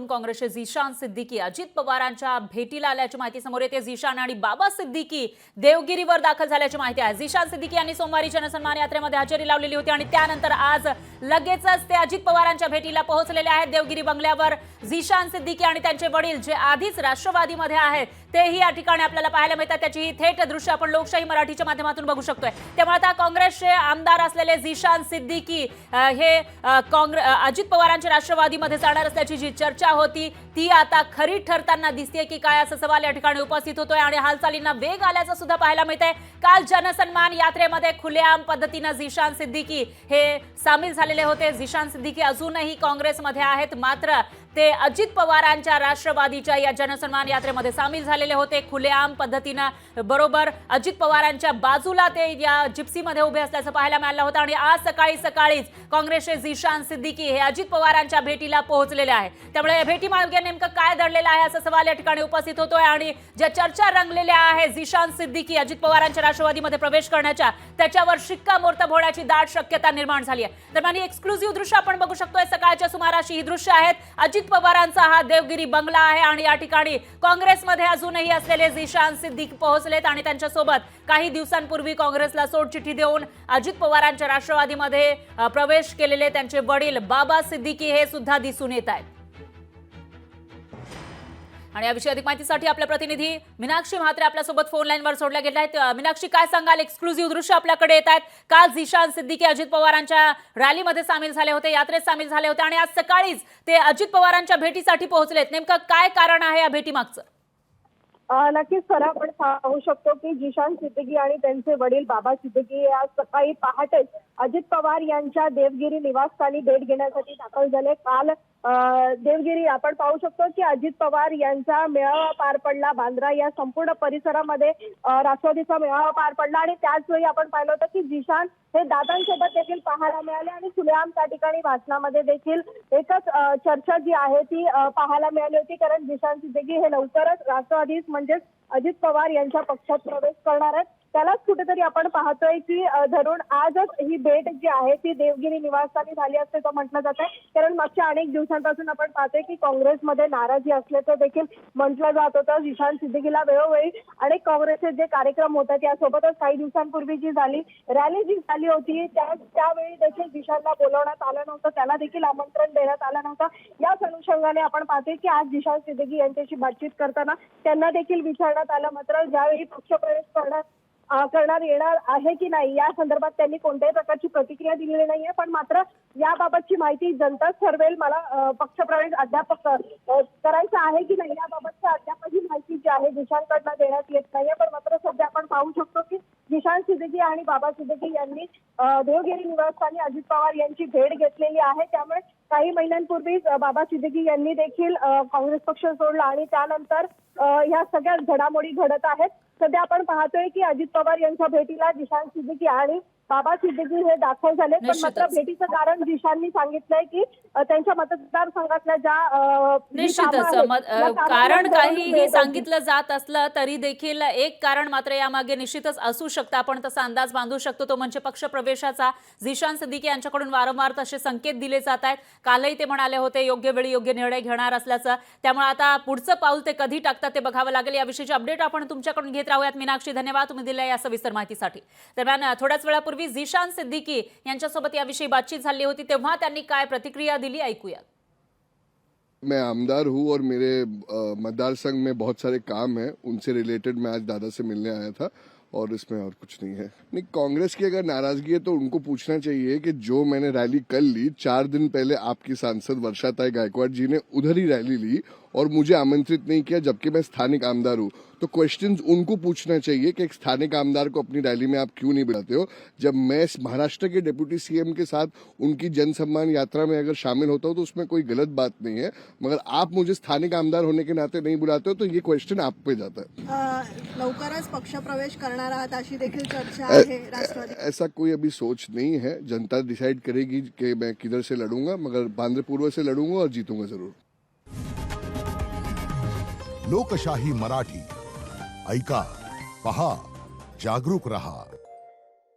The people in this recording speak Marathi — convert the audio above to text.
काँग्रेसचे झिशान सिद्दीकी अजित पवारांच्या भेटीला आल्याची माहिती समोर येते। झिशान आणि बाबा सिद्दीकी देवगिरीवर दाखल झाल्याची माहिती आहे। झिशान सिद्दीकी यांनी सोमवारी जनसन्मान यात्रेमध्ये हजेरी लावलेली होती आणि त्यानंतर आज लगेचच ते अजित पवारांच्या भेटीला पोहोचलेले आहेत। देवगिरी बंगल्यावर झिशान सिद्दीकी आणि त्यांचे वडील जे आधीच राष्ट्रवादीमध्ये आहेत तेही या ठिकाणी आपल्याला पाहायला मिळतात। त्याची ही थेट दृश्य आपण लोकशाही मराठीच्या माध्यमातून बघू शकतोय। त्यामुळे आता काँग्रेसचे आमदार असलेले झिशान सिद्दीकी हे अजित पवारांच्या राष्ट्रवादीमध्ये जाणार असल्याची जी चर्चा होती ती आता खरी ठरताना दिसते की काय, असा सवाल या ठिकाणी उपस्थित होतोय आणि हालचालींना वेग आल्याचं सुद्धा पाहायला मिळतंय। काल जनसन्मान यात्रेमध्ये खुलेआम पद्धतीने झिशान सिद्दीकी हे सामील झालेले होते। झिशान सिद्दीकी अजूनही काँग्रेसमध्ये आहेत, मात्र ते अजित पवारांच्या राष्ट्रवादीच्या या जनसन्मान यात्रेमध्ये सामील झालेले होते। खुलेआम पद्धतीने बरोबर अजित पवारांच्या बाजूला ते या जिप्सीमध्ये उभे असल्याचं पाहायला मिळालं होतं आणि आज सकाळीच काँग्रेसचे झिशान सिद्दीकी हे अजित पवारांच्या भेटीला पोहोचलेले आहे। त्यामुळे या भेटीमागे नेमकं काय दडलेलं आहे असा सवाल या ठिकाणी उपस्थित होतोय आणि ज्या चर्चा रंगलेल्या आहे झिशान सिद्दीकी अजित पवारांच्या राष्ट्रवादीमध्ये प्रवेश करण्याच्या, त्याच्यावर शिक्कामोर्तब होण्याची दाट शक्यता निर्माण झाली आहे। दरम्यान ही एक्सक्लुझिव्ह दृश्य आपण बघू शकतोय। सकाळच्या सुमाराशी ही दृश्य आहेत। अजित पवारांचा हा देवगिरी बंगला आहे आणि या ठिकाणी काँग्रेसमध्ये अजूनही असलेले झिशान सिद्दीकी पोहोचलेत आणि त्यांच्यासोबत काही दिवसांपूर्वी काँग्रेसला सोडचिठ्ठी देऊन अजित पवारांच्या राष्ट्रवादीमध्ये प्रवेश केलेले त्यांचे वडील बाबा सिद्दीकी हे सुद्धा दिसून येत आहेत। आणि याविषयी अधिक माहितीसाठी आपल्या प्रतिनिधी मीनाक्षी म्हात्रे आपल्यासोबत फोन लाईनवर जोडल्या गेल्या आहेत। मीनाक्षी, काय सांगाल? एक्सक्लुझिव्ह दृश्य आपल्याकडे येत आहेत। काल झिशान सिद्दीकी अजित पवारांच्या रॅलीमध्ये सामील झाले होते, यात्रेत सामील झाले होते आणि आज सकाळीच ते अजित पवारांच्या भेटीसाठी पोहोचलेत। नेमकं काय कारण आहे या भेटीमागचं? नक्कीच सर, आपण पाहू शकतो की झिशान सिद्दीकी आणि त्यांचे वडील बाबा सिद्दीकी आज सकाळी पहाटेच अजित पवार यांच्या देवगिरी निवासस्थानी भेट घेण्यासाठी दाखल झाले। काल देवगिरी आपण पाहू शकतो की अजित पवार यांचा मेळावा पार पडला। बांद्रा या संपूर्ण परिसरामध्ये राष्ट्रवादीचा मेळावा पार पडला आणि त्याच वेळी आपण पाहिलं होतं की झिशान हे दादांसोबत देखील पाहायला मिळाले आणि खुलेआम त्या ठिकाणी भाषणामध्ये देखील एकच चर्चा जी आहे ती पाहायला मिळाली होती, कारण झिशान सिद्दीकी हे लवकरच राष्ट्रवादी म्हणजेच अजित पवार यांच्या पक्षात प्रवेश करणार आहेत। त्यालाच कुठेतरी आपण पाहतोय की धरून आजच ही भेट जी आहे ती देवगिरी निवासस्थानी झाली असल्याचं म्हटलं जात आहे, कारण मागच्या अनेक दिवसांपासून आपण पाहतोय की काँग्रेसमध्ये नाराजी असल्याचं देखील म्हटलं जात होतं। झिशान सिद्दीकीला वेळोवेळी अनेक काँग्रेसचे जे कार्यक्रम होतात यासोबतच काही दिवसांपूर्वी जी रॅली झाली होती त्यावेळी देखील झिशानला बोलवण्यात आलं नव्हतं, त्याला देखील आमंत्रण देण्यात आलं नव्हतं। याच अनुषंगाने आपण पाहतोय की आज झिशान सिद्दीकी यांच्याशी बातचीत करताना त्यांना देखील विचारण्यात आलं, मात्र ज्यावेळी पक्षप्रवेश करणार येणार आहे की नाही या संदर्भात त्यांनी कोणत्याही प्रकारची प्रतिक्रिया दिलेली नाहीये। पण मात्र याबाबतची माहिती जनताच ठरवेल। मला पक्षप्रवेश अद्याप करायचा आहे की नाही याबाबतची अद्यापही माहिती जी आहे झिशानकडनं देण्यात येत नाहीये। पण मात्र सध्या आपण पाहू शकतो की झिशान सिद्दीकी आणि बाबा सिद्दीकी यांनी देवगिरी निवासस्थानी अजित पवार यांची भेट घेतलेली आहे। त्यामुळे काही महिन्यांपूर्वीच बाबा सिद्दीकी यांनी देखील काँग्रेस पक्ष सोडला आणि त्यानंतर ह्या सगळ्या घडामोडी घडत आहेत। सध्या आपण पाहतोय की अजित पवार यांच्या भेटीला झिशान सिद्दीकी आणि बाबा सिद्दीकी हे दाखल झाले। पण मात्र भेटीचं कारण झिशाननी सांगितलंय की त्यांच्या मतदारसंघातल्या ज्या निश्चितच कारण काहीही सांगितलं जात असलं तरी देखील एक कारण मात्र यामागे निश्चितच असू शकतं, आपण तसा अंदाज बांधू शकतो, तो म्हणजे पक्षप्रवेशाचा। झिशान सिद्दीकी यांच्याकडून वारंवार तसे संकेत दिले जात आहेत। कालही ते म्हणाले होते योग्य वेळी योग्य निर्णय घेणार असल्याचं। त्यामुळे आता पुढचं पाऊल ते कधी टाकतात ते बघावं लागेल। याविषयीची अपडेट आपण तुमच्याकडून घेत राहूयात। मीनाक्षी, धन्यवाद तुम्ही दिल्या या सविस्तर माहितीसाठी। दरम्यान थोड्याच वेळापूर्वी झिशान सिद्दीकी यांच्यासोबत याविषयी बातचीत झाली होती, तेव्हा त्यांनी काय प्रतिक्रिया दिली ऐकूया। मैं आमदार हूँ और मेरे मतदार संघ में बहुत सारे काम हैं, उनसे रिलेटेड मैं आज दादा से मिलने आया था और इसमें और कुछ नहीं है। नहीं, कांग्रेस की अगर नाराजगी है तो उनको पूछना चाहिए कि जो मैंने रैली कल ली 4 दिन पहले आपकी सांसद वर्षाताई गायकवाड़ जी ने उधर ही रैली ली और मुझे आमंत्रित नहीं किया, जबकि मैं स्थानिक आमदार हूँ। तो क्वेश्चंस उनको पूछना चाहिए कि एक स्थानिक आमदार को अपनी रैली में आप क्यों नहीं बुलाते हो। जब मैं महाराष्ट्र के डिप्टी सीएम के साथ उनकी जनसम्मान यात्रा में अगर शामिल होता हूँ तो उसमें कोई गलत बात नहीं है, मगर आप मुझे स्थानिक आमदार होने के नाते नहीं बुलाते हो तो ये क्वेश्चन आप पे जाता है। लवकरच पक्षप्रवेश करणार आहात अशी देखील चर्चा आहे राष्ट्रवादी। ऐसा कोई अभी सोच नहीं है, जनता डिसाइड करेगी कि मैं किधर से लड़ूंगा, मगर बांद्रा पूर्व से लड़ूंगा और जीतूंगा जरूर। लोकशाही मराठी ऐका, पहा, जागरूक रहा।